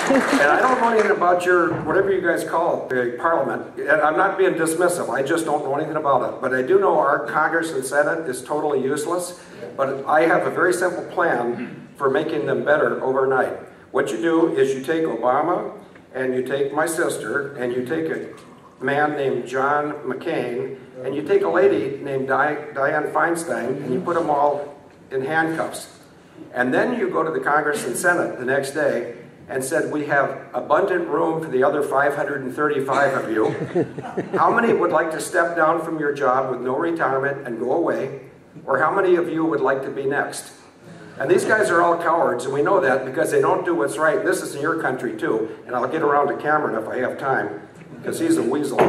And I don't know anything about your, whatever you guys call it, Parliament. And I'm not being dismissive, I just don't know anything about it. But I do know our Congress and Senate is totally useless. But I have a very simple plan for making them better overnight. What you do is you take Obama, and you take my sister, and you take a man named John McCain, and you take a lady named Dianne Feinstein, and you put them all in handcuffs. And then you go to the Congress and Senate the next day and said, we have abundant room for the other 535 of you. How many would like to step down from your job with no retirement and go away? Or how many of you would like to be next? And these guys are all cowards, and we know that because they don't do what's right. This is in your country too, and I'll get around to Cameron if I have time, because he's a weasel.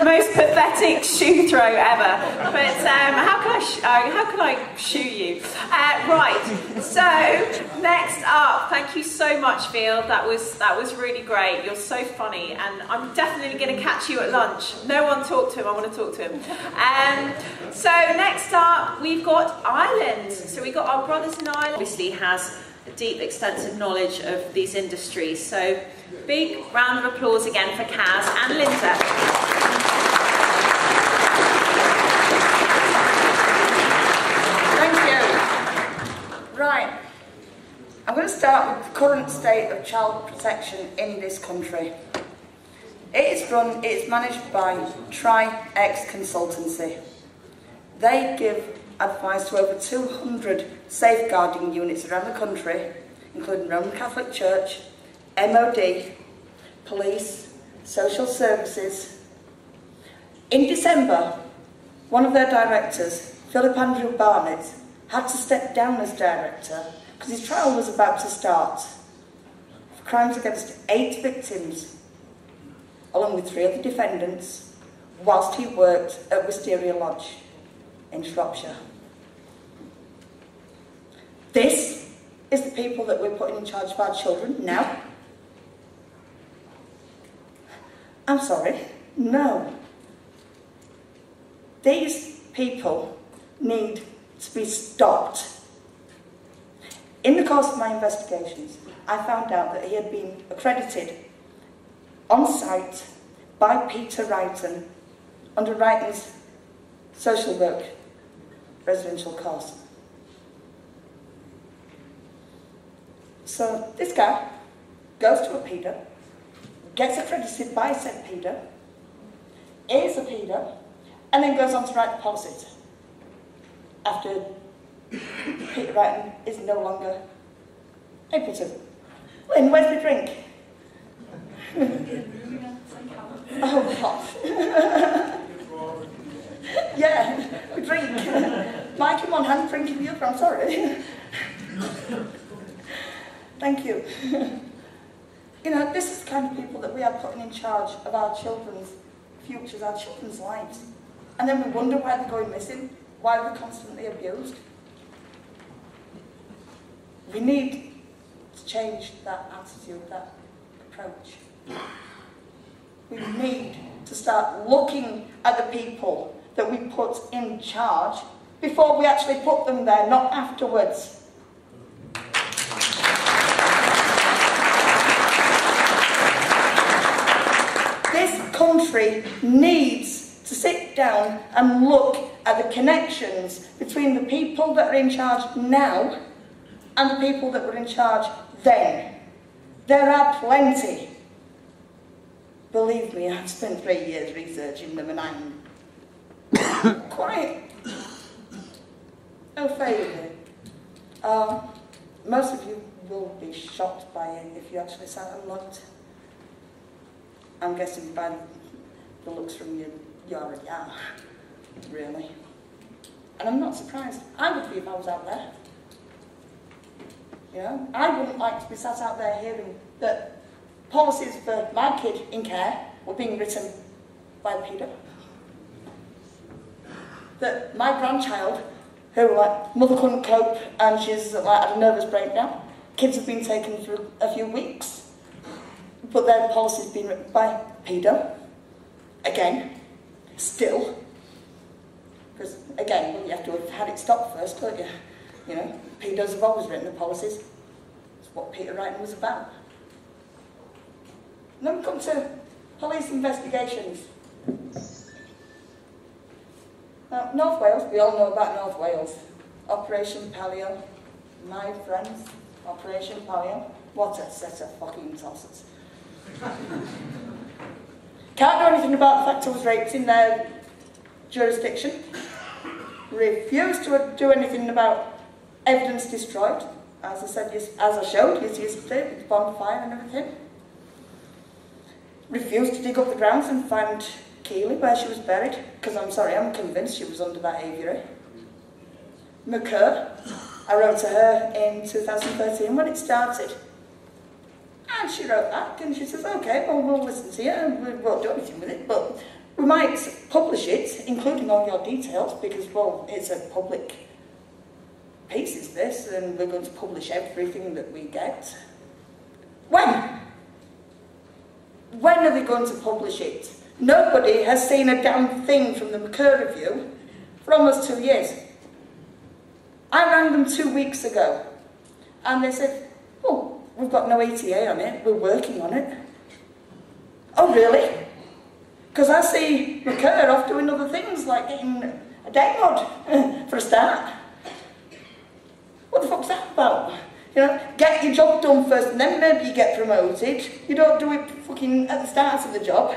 Most pathetic shoe throw ever. But how can I shoe you? Right. So next up, thank you so much, Field. That was really great. You're so funny, and I'm definitely going to catch you at lunch. No one talk to him. I want to talk to him. So next up, we've got Ireland. So we've got our brothers in Ireland. Obviously has a deep, extensive knowledge of these industries. So big round of applause again for Kaz and Linda. Right, I'm going to start with the current state of child protection in this country. It's managed by Tri-X Consultancy. They give advice to over 200 safeguarding units around the country, including Roman Catholic Church, MOD, police, social services. In December, one of their directors, Philip Andrew Barnett, had to step down as director because his trial was about to start for crimes against 8 victims, along with 3 other defendants, whilst he worked at Wisteria Lodge in Shropshire. This is the people that we're putting in charge of our children now. I'm sorry, no. These people need to be stopped. In the course of my investigations, I found out that he had been accredited on site by Peter Wrighton under Wrighton's social work residential course. So this guy goes to a PEDA, gets accredited by said PEDA, is a PEDA, and then goes on to write the policies. After Peter Wrighton is no longer able to. Lynn, where's the drink? Oh, God. Yeah, we drink. Mike in one hand, drink in the other, I'm sorry. Thank you. You know, this is the kind of people that we are putting in charge of our children's futures, our children's lives. And then we wonder why they're going missing. Why are they constantly abused? We need to change that attitude, that approach. We need to start looking at the people that we put in charge before we actually put them there, not afterwards. This country needs to sit down and look at the connections between the people that are in charge now and the people that were in charge then. There are plenty. Believe me, I've spent 3 years researching them and I'm quite au fait with it. Most of you will be shocked by it if you actually sat and looked. I'm guessing by the looks from you already are, really. And I'm not surprised. I would be if I was out there. You know, I wouldn't like to be sat out there hearing that policies for my kid in care were being written by a pedo. That my grandchild, who like mother couldn't cope and she's like had a nervous breakdown, kids have been taken for a few weeks, but their policy's been written by pedo. Again, still. Because again, well, you have to have had it stopped first, don't you? You know, pedos have always written the policies. It's what Peter Wrighton was about. And then we come to police investigations. Now, North Wales, we all know about North Wales. Operation Palio, my friends, Operation Palio. What a set of fucking tossers. Can't do anything about the fact I was raped in their jurisdiction. Refuse to do anything about evidence destroyed, as I said, as I showed yesterday with the bonfire and everything. Refused to dig up the grounds and find Keeley where she was buried, because I'm sorry, I'm convinced she was under that aviary. McCurr, I wrote to her in 2013 when it started. And she wrote back and she says, okay, well, we'll listen to you and we won't do anything with it, but we might publish it, including all your details, because, well, it's a public piece, is this, and we're going to publish everything that we get. When? When are they going to publish it? Nobody has seen a damn thing from the McCurr review for almost 2 years. I rang them 2 weeks ago, and they said, oh, we've got no ETA on it, we're working on it. Oh, really? Because I see McCurr off doing other things, like getting a day mod, for a start. What the fuck's that about? You know, get your job done first, and then maybe you get promoted. You don't do it fucking at the start of the job.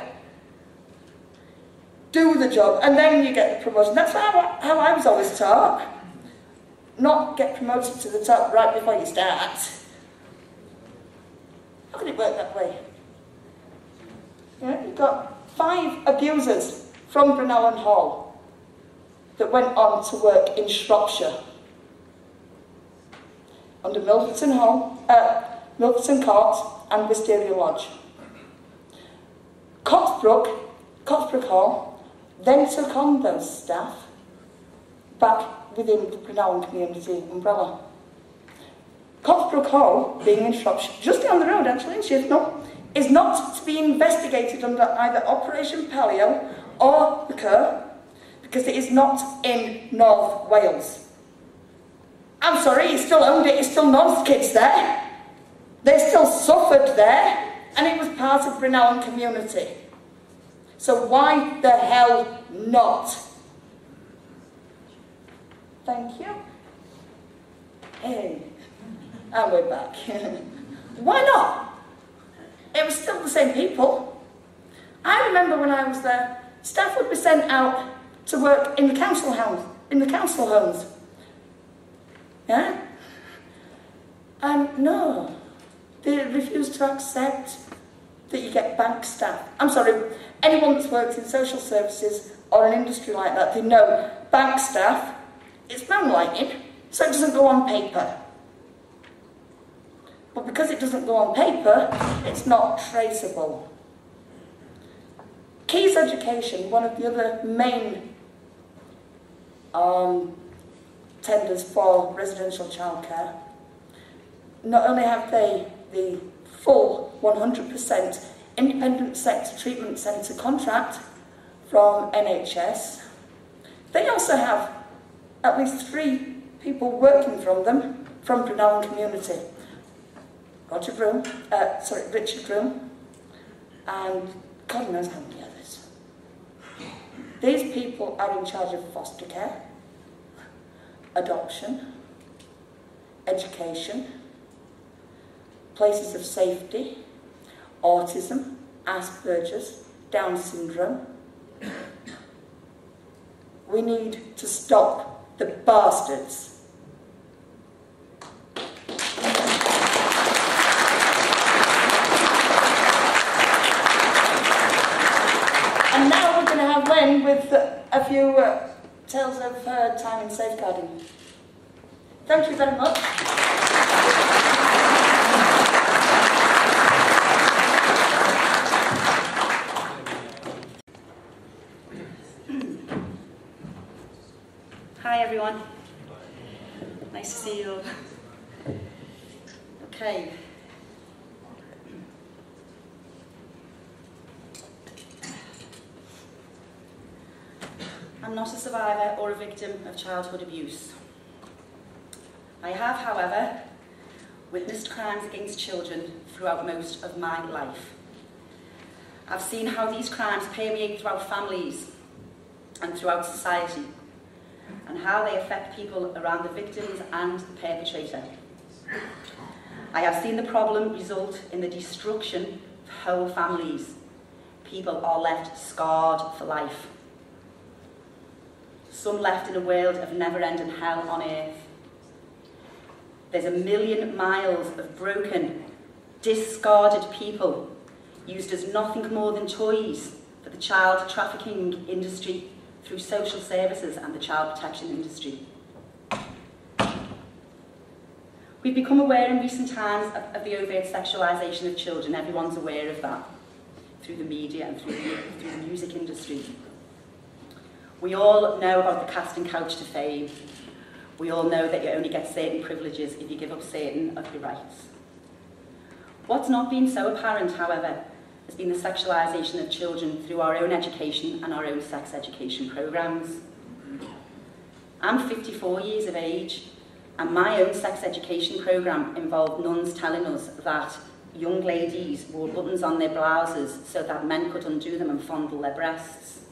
Do the job, and then you get the promotion. That's how I was always taught. Not get promoted to the top right before you start. How can it work that way? You know, you've got 5 abusers from Brunellan Hall that went on to work in Shropshire under Milverton Court and Wisteria Lodge. Coxbrook Hall then took on those staff back within the Brunellan community umbrella. Coxbrook Hall, being in Shropshire, just down the road actually in Shifnal, is not to be investigated under either Operation Palio or McCurr, because it is not in North Wales. I'm sorry, he still owned it, he still knows the kids there. They still suffered there, and it was part of Brunellan community. So why the hell not? Thank you. Hey, and we're back. Why not? It was still the same people. I remember when I was there, staff would be sent out to work in the council homes. Yeah? And no, they refused to accept that you get bank staff. I'm sorry, anyone that's worked in social services or an industry like that, they know bank staff, it's moonlighting, so it doesn't go on paper. But because it doesn't go on paper, it's not traceable. Keys Education, one of the other main tenders for residential childcare, not only have they the full 100% independent sector treatment centre contract from NHS, they also have at least 3 people working from them from Brunellan community. Richard Broom, and God knows how many others. These people are in charge of foster care, adoption, education, places of safety, autism, Asperger's, Down syndrome. We need to stop the bastards. And now we're going to have Len with a few tales of her time in safeguarding. Thank you very much. everyone. Nice to see you all. Okay. I'm not a survivor or a victim of childhood abuse. I have, however, witnessed crimes against children throughout most of my life. I've seen how these crimes permeate throughout families and throughout society, and how they affect people around the victims and the perpetrator. I have seen the problem result in the destruction of whole families. People are left scarred for life. Some left in a world of never-ending hell on earth. There's 1 million miles of broken, discarded people used as nothing more than toys for the child trafficking industry through social services and the child protection industry. We've become aware in recent times of the overt sexualisation of children. Everyone's aware of that through the media and through the music industry. We all know about the casting couch to fame. We all know that you only get certain privileges if you give up certain of your rights. What's not been so apparent, however, has been the sexualisation of children through our own education and our own sex education programmes. I'm 54 years of age, and my own sex education programme involved nuns telling us that young ladies wore buttons on their blouses so that men could undo them and fondle their breasts,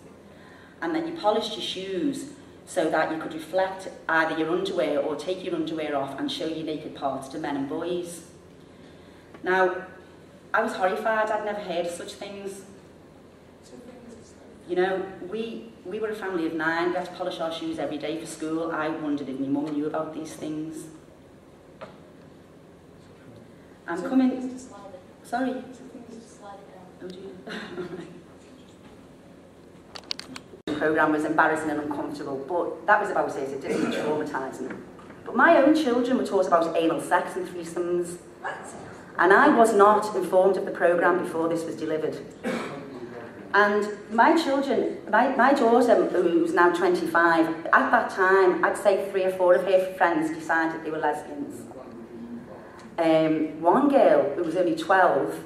and that you polished your shoes so that you could reflect either your underwear or take your underwear off and show your naked parts to men and boys. Now, I was horrified. I'd never heard of such things. You know, we were a family of 9. We had to polish our shoes every day for school. I wondered if my mum knew about these things. I'm coming... Sorry? Oh, do you? The programme was embarrassing and uncomfortable, but that was about it. It didn't traumatise me. But my own children were taught about anal sex and threesomes. And I was not informed of the programme before this was delivered. And my children, my daughter, who's now 25, at that time, I'd say 3 or 4 of her friends decided they were lesbians. One girl, who was only 12,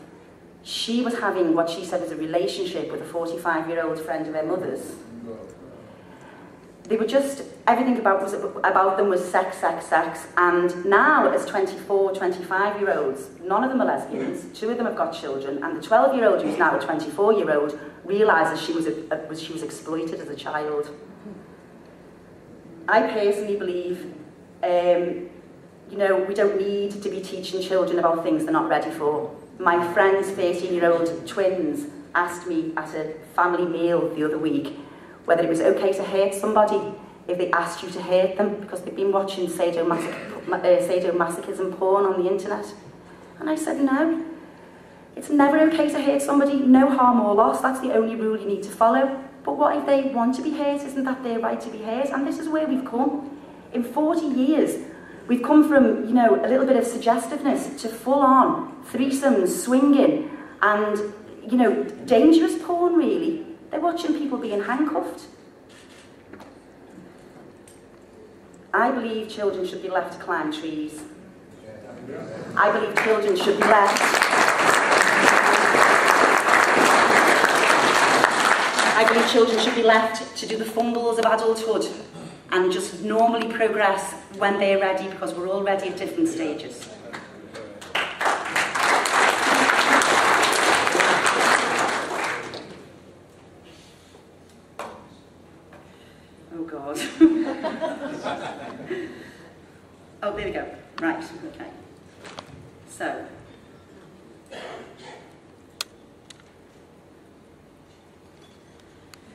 she was having what she said was a relationship with a 45-year-old friend of her mother's. They were just, everything about them was sex, sex, sex. And now, as 24, 25-year-olds, none of them are lesbians. 2 of them have got children. And the 12-year-old, who's now a 24-year-old, realises she was exploited as a child. I personally believe, you know, we don't need to be teaching children about things they're not ready for. My friend's 13-year-old twins asked me at a family meal the other week whether it was okay to hurt somebody if they asked you to hurt them because they've been watching sadomasochism porn on the internet. And I said, no, it's never okay to hurt somebody, no harm or loss, that's the only rule you need to follow. But what if they want to be hurt? Isn't that their right to be hurt? And this is where we've come. In 40 years, we've come from, you know, a little bit of suggestiveness to full-on threesomes, swinging, and, you know, dangerous porn, really. They're watching people being handcuffed. I believe children should be left to climb trees. I believe children should be left... I believe children should be left to do the fumbles of adulthood and just normally progress when they're ready, because we're all ready at different stages. Oh God. Oh, there we go. Right, okay.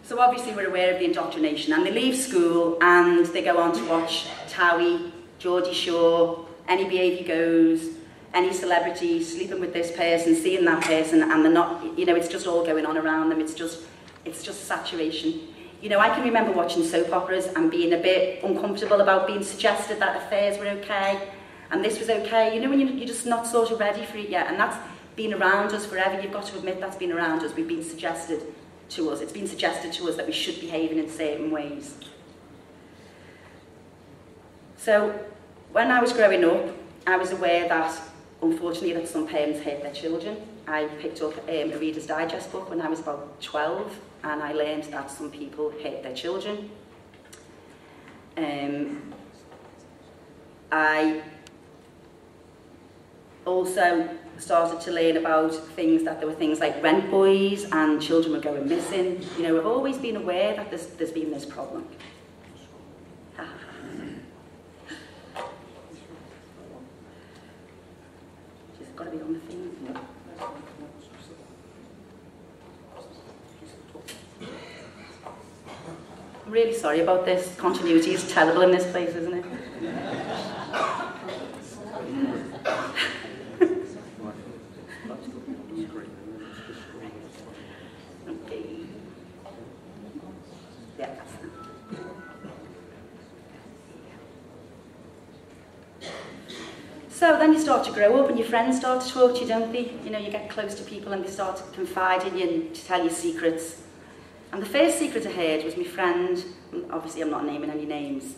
So obviously we're aware of the indoctrination, and they leave school and they go on to watch Towie, Geordie Shore, Any Behaviour Goes, any celebrity sleeping with this person, seeing that person, and they're not, you know, it's just all going on around them. It's just saturation. You know, I can remember watching soap operas and being a bit uncomfortable about being suggested that affairs were okay and this was okay. You know, when you're just not sort of ready for it yet, and that's been around us forever. You've got to admit that's been around us. We've been suggested to us. It's been suggested to us that we should behave in certain ways. So when I was growing up, I was aware that, unfortunately, that some parents hate their children. I picked up a Reader's Digest book when I was about 12, and I learned that some people hate their children. I also started to learn about things that there were things like rent boys and children were going missing. You know, I've always been aware that there's been this problem. Just got to be on the thing. No. I'm really sorry about this. Continuity is terrible in this place, isn't it? Okay. Yeah, that's that. So then you start to grow up and your friends start to talk to you, don't they? You know, you get close to people and they start to confide in you and to tell you secrets. And the first secret I heard was my friend, obviously I'm not naming any names.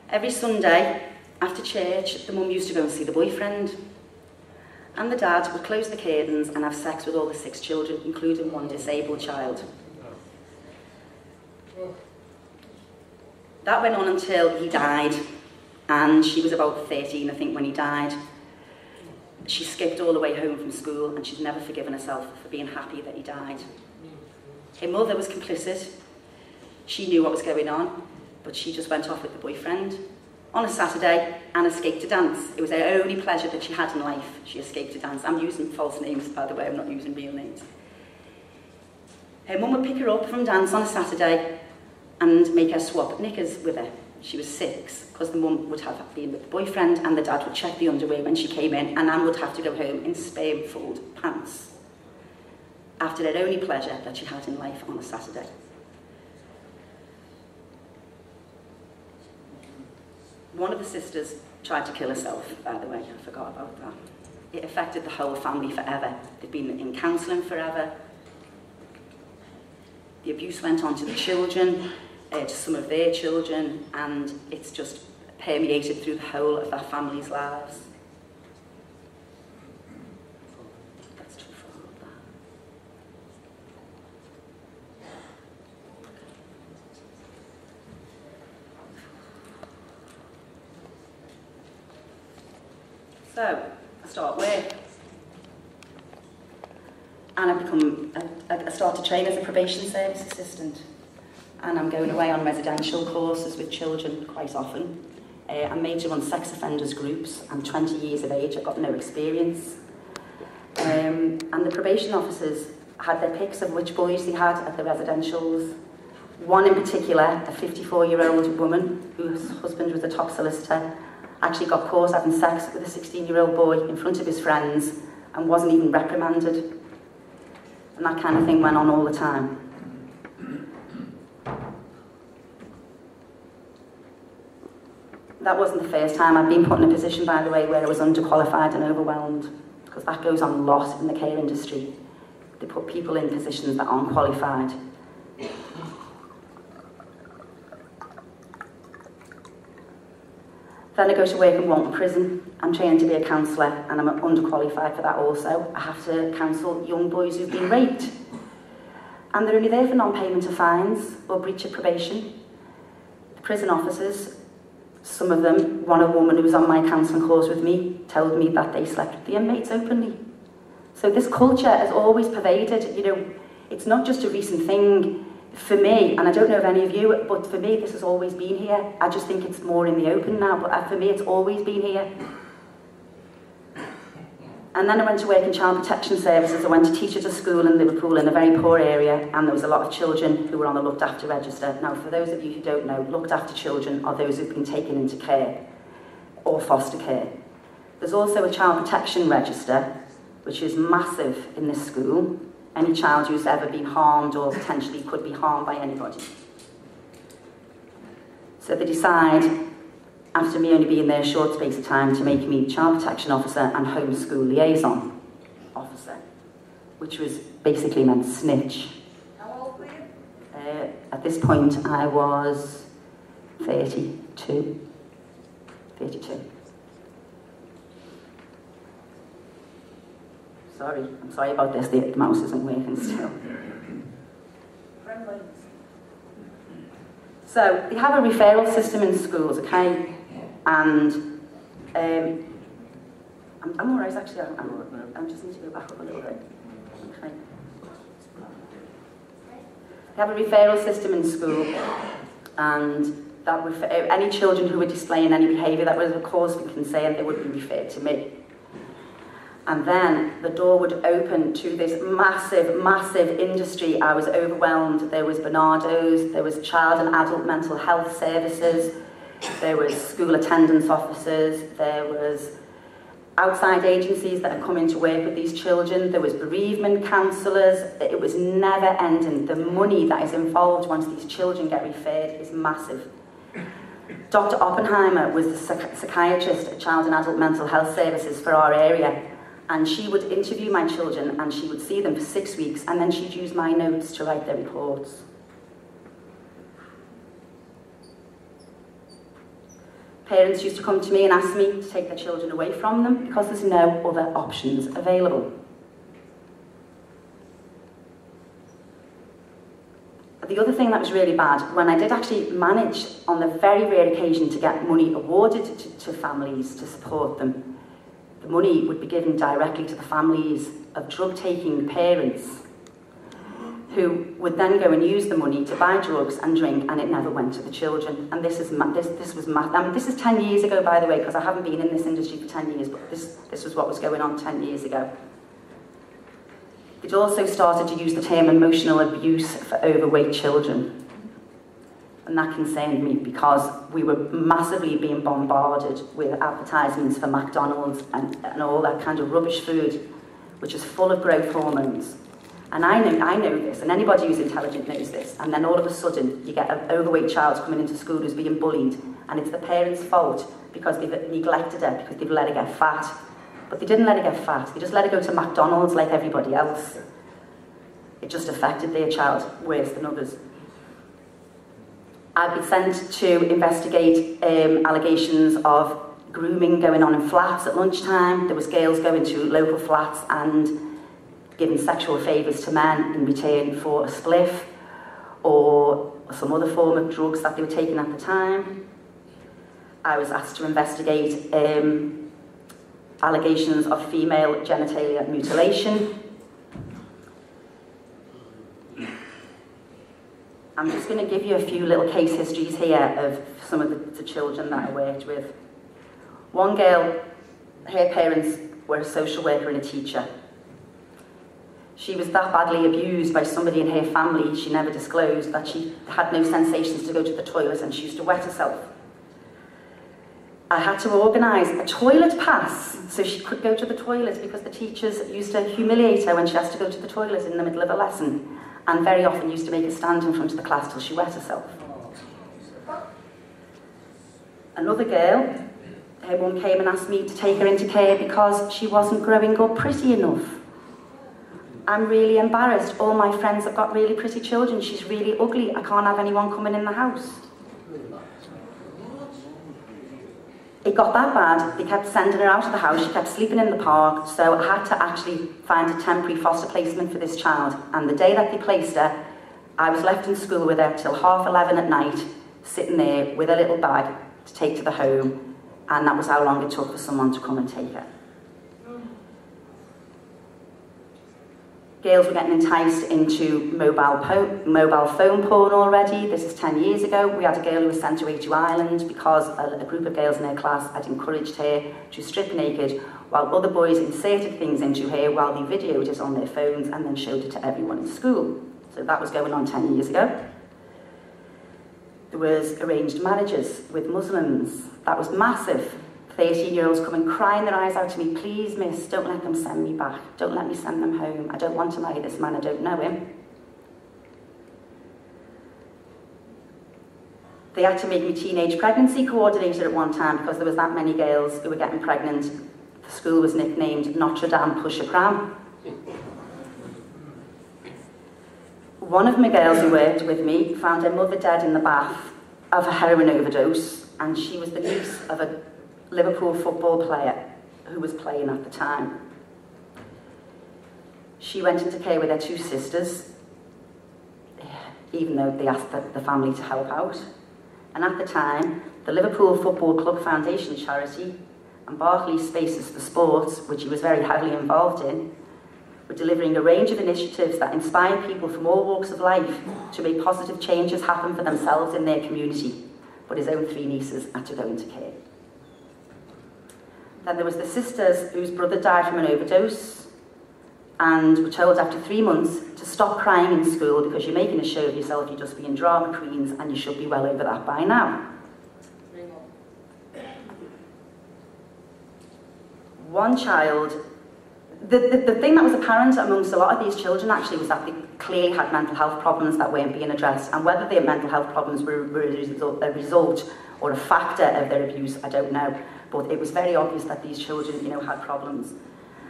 Every Sunday after church, the mum used to go and see the boyfriend. And the dad would close the curtains and have sex with all the 6 children, including one disabled child. That went on until he died, and she was about 13, I think, when he died. She skipped all the way home from school, and she's never forgiven herself for being happy that he died. Her mother was complicit. She knew what was going on, but she just went off with the boyfriend on a Saturday and escaped to dance. It was her only pleasure that she had in life. She escaped to dance. I'm using false names, by the way, I'm not using real names. Her mum would pick her up from dance on a Saturday and make her swap knickers with her. She was 6, because the mum would have been with the boyfriend and the dad would check the underwear when she came in, and Anne would have to go home in sperm-filled pants after her only pleasure that she had in life on a Saturday. One of the sisters tried to kill herself, by the way, I forgot about that. It affected the whole family forever. They'd been in counselling forever. The abuse went on to the children, to some of their children, and it's just permeated through the whole of that family's lives. That's too far up there. So, I start work. And I start to train as a probation service assistant. And I'm going away on residential courses with children quite often. I'm major on sex offenders groups. I'm 20 years of age, I've got no experience. And the probation officers had their picks of which boys they had at the residentials. One in particular, a 54-year-old woman whose husband was a top solicitor, actually got caught having sex with a 16-year-old boy in front of his friends and wasn't even reprimanded. And that kind of thing went on all the time. That wasn't the first time I've been put in a position, by the way, where I was underqualified and overwhelmed, because that goes on a lot in the care industry. They put people in positions that aren't qualified. Then I go to work in Walton Prison. I'm trained to be a counsellor, and I'm underqualified for that also. I have to counsel young boys who've been raped. And they're only there for non-payment of fines or breach of probation. The prison officers, some of them, one woman who was on my counselling course with me, told me that they slept with the inmates openly. So this culture has always pervaded, you know, it's not just a recent thing. For me, and I don't know if any of you, but for me this has always been here. I just think it's more in the open now, but for me it's always been here. And then I went to work in child protection services. I went to teach at a school in Liverpool in a very poor area, and there was a lot of children who were on the looked after register. Now, for those of you who don't know, looked after children are those who've been taken into care or foster care. There's also a child protection register, which is massive in this school. Any child who's ever been harmed or potentially could be harmed by anybody. So they decide, after me only being there a short space of time, to make me child protection officer and homeschool liaison officer, which was basically meant snitch. How old were you? At this point I was 32. 32. I'm sorry about this, the mouse isn't working still. So, they have a referral system in schools, okay? And I'm all right, actually. I just need to go back up a little bit. Okay. They have a referral system in school, and that any children who were displaying any behaviour that was a cause for concern, they would be referred to me. And then the door would open to this massive, massive industry. I was overwhelmed. There was Barnardo's, there was child and adult mental health services, there was school attendance officers, there was outside agencies that had come in to work with these children, there was bereavement counsellors. It was never ending. The money that is involved once these children get referred is massive. Dr. Oppenheimer was the psychiatrist at Child and Adult Mental Health Services for our area, and she would interview my children and she would see them for 6 weeks, and then she'd use my notes to write their reports. Parents used to come to me and ask me to take their children away from them because there's no other options available. The other thing that was really bad, when I did actually manage on the very rare occasion to get money awarded to families to support them, the money would be given directly to the families of drug-taking parents who would then go and use the money to buy drugs and drink, and it never went to the children. And this was 10 years ago, by the way, because I haven't been in this industry for 10 years, but this was what was going on 10 years ago. It also started to use the term emotional abuse for overweight children. And that concerned me because we were massively being bombarded with advertisements for McDonald's and all that kind of rubbish food, which is full of growth hormones. And I know this, and anybody who's intelligent knows this. And then all of a sudden, you get an overweight child coming into school who's being bullied, and it's the parents' fault because they've neglected her, because they've let her get fat. But they didn't let her get fat, they just let her go to McDonald's like everybody else. It just affected their child worse than others. I'd been sent to investigate allegations of grooming going on in flats at lunchtime. There was girls going to local flats and giving sexual favours to men in return for a spliff or some other form of drugs that they were taking at the time. I was asked to investigate allegations of female genitalia mutilation. I'm just going to give you a few little case histories here of some of the children that I worked with. One girl, her parents were a social worker and a teacher. She was that badly abused by somebody in her family, she never disclosed, that she had no sensations to go to the toilet and she used to wet herself. I had to organise a toilet pass so she could go to the toilet because the teachers used to humiliate her when she has to go to the toilet in the middle of a lesson, and very often used to make her stand in front of the class till she wet herself. Another girl, her mum came and asked me to take her into care because she wasn't growing up pretty enough. I'm really embarrassed. All my friends have got really pretty children. She's really ugly. I can't have anyone coming in the house. It got that bad, they kept sending her out of the house, she kept sleeping in the park, so I had to actually find a temporary foster placement for this child. And the day that they placed her, I was left in school with her till 11:30 at night, sitting there with a little bag to take to the home, and that was how long it took for someone to come and take her. Girls were getting enticed into mobile phone porn already. This is 10 years ago. We had a girl who was sent away to Ireland because a group of girls in her class had encouraged her to strip naked while other boys inserted things into her while they videoed it on their phones and then showed it to everyone in school. So that was going on 10 years ago. There was arranged marriages with Muslims. That was massive. 13-year-olds coming crying their eyes out to me, please miss, don't let them send me back, don't let me send them home, I don't want to marry this man, I don't know him. They had to make me teenage pregnancy coordinator at one time because there was that many girls who were getting pregnant. The school was nicknamed Notre Dame Push-a-Pram. One of my girls who worked with me found her mother dead in the bath of a heroin overdose, and she was the niece of a Liverpool football player who was playing at the time. She went into care with her 2 sisters, even though they asked the family to help out. And at the time, the Liverpool Football Club Foundation charity and Barclays Spaces for Sports, which he was very heavily involved in, were delivering a range of initiatives that inspired people from all walks of life to make positive changes happen for themselves in their community. But his own 3 nieces had to go into care. Then there was the sisters whose brother died from an overdose and were told after 3 months to stop crying in school because you're making a show of yourself, you're just being drama queens and you should be well over that by now. One child, the thing that was apparent amongst a lot of these children actually was that they clearly had mental health problems that weren't being addressed, and whether their mental health problems were a result or a factor of their abuse, I don't know, but it was very obvious that these children, you know, had problems.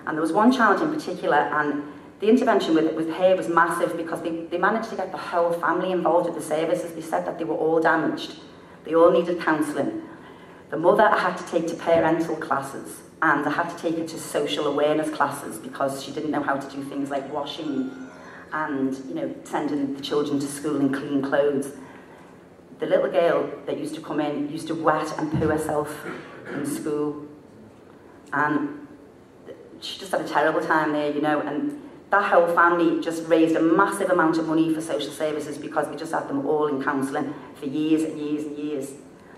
And there was one child in particular, and the intervention with her was massive because they managed to get the whole family involved with the services. They said that they were all damaged. They all needed counselling. The mother I had to take to parental classes, and I had to take her to social awareness classes because she didn't know how to do things like washing and, you know, sending the children to school in clean clothes. The little girl that used to come in used to wet and poo herself in school, and she just had a terrible time there, you know, and that whole family just raised a massive amount of money for social services because they just had them all in counselling for years and years and years.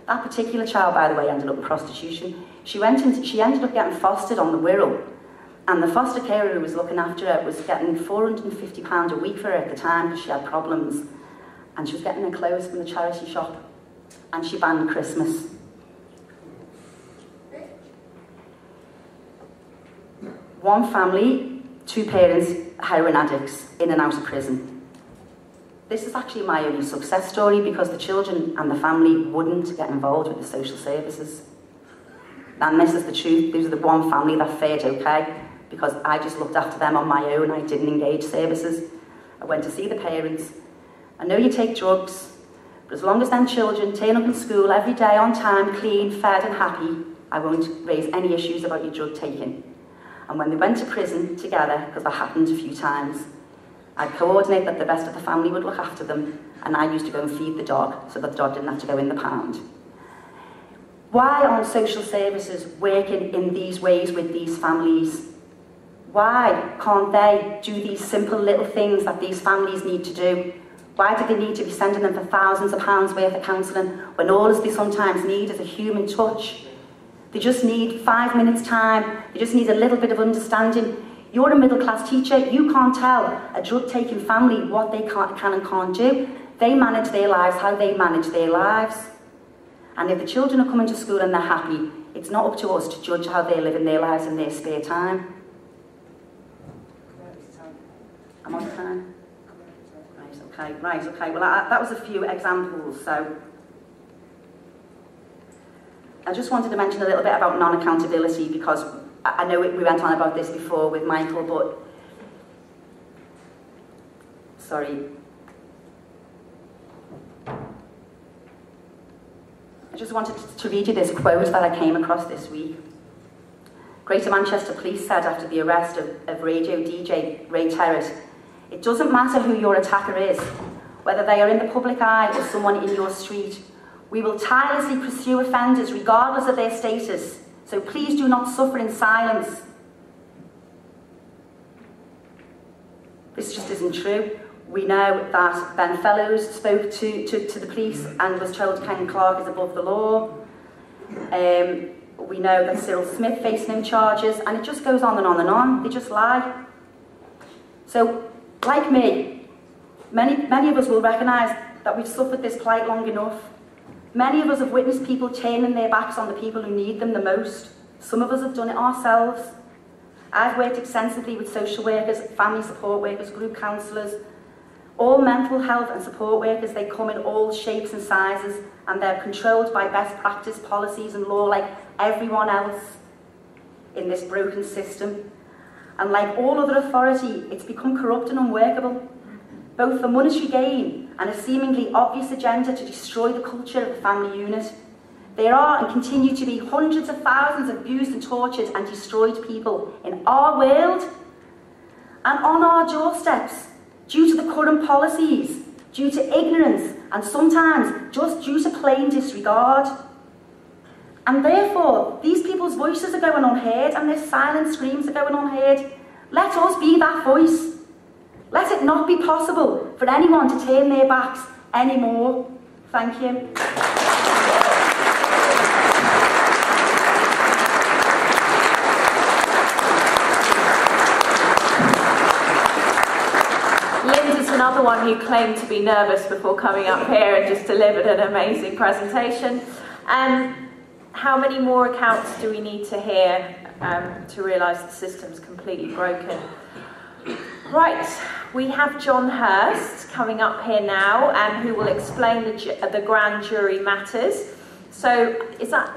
That particular child, by the way, ended up in prostitution. She ended up getting fostered on the Wirral, and the foster carer who was looking after her was getting £450 a week for her at the time because she had problems, and she was getting her clothes from the charity shop, and she banned Christmas. One family, 2 parents, heroin addicts, in and out of prison. This is actually my only success story because the children and the family wouldn't get involved with the social services. And this is the truth. These are the one family that fared okay because I just looked after them on my own. I didn't engage services. I went to see the parents. I know you take drugs, but as long as them children turn up in school every day on time, clean, fed and happy, I won't raise any issues about your drug taking. And when they went to prison together, because that happened a few times, I'd coordinate that the rest of the family would look after them, and I used to go and feed the dog so that the dog didn't have to go in the pound. Why aren't social services working in these ways with these families? Why can't they do these simple little things that these families need to do? Why do they need to be sending them for thousands of pounds worth of counselling when all they sometimes need is a human touch? They just need 5 minutes time, they just need a little bit of understanding. You're a middle-class teacher, you can't tell a drug-taking family what they can and can't do. They manage their lives how they manage their lives. And if the children are coming to school and they're happy, it's not up to us to judge how they're living their lives in their spare time. I'm on time? Right, okay. Well, that was a few examples, so I just wanted to mention a little bit about non-accountability because I know we went on about this before with Michael, but sorry. I just wanted to read you this quote that I came across this week. Greater Manchester Police said after the arrest of radio DJ Ray Terrett, "It doesn't matter who your attacker is, whether they are in the public eye or someone in your street. We will tirelessly pursue offenders regardless of their status, so please do not suffer in silence." This just isn't true. We know that Ben Fellows spoke to the police and was told Ken Clark is above the law. We know that Cyril Smith faced no charges, and it just goes on and on and on. They just lie. So, like me, many of us will recognise that we've suffered this plight long enough. Many of us have witnessed people turning their backs on the people who need them the most. Some of us have done it ourselves. I've worked extensively with social workers, family support workers, group counsellors, all mental health and support workers. They come in all shapes and sizes, and they're controlled by best practice policies and law like everyone else in this broken system. And like all other authority, it's become corrupt and unworkable, both for monetary gain and a seemingly obvious agenda to destroy the culture of the family unit. There are and continue to be hundreds of thousands of abused and tortured and destroyed people in our world and on our doorsteps due to the current policies, due to ignorance, and sometimes just due to plain disregard. And therefore, these people's voices are going unheard and their silent screams are going unheard. Let us be that voice. Let it not be possible for anyone to turn their backs anymore. Thank you. Linda's another one who claimed to be nervous before coming up here and just delivered an amazing presentation. How many more accounts do we need to hear to realise the system's completely broken? Right, we have John Hurst coming up here now, who will explain the grand jury matters. So, is that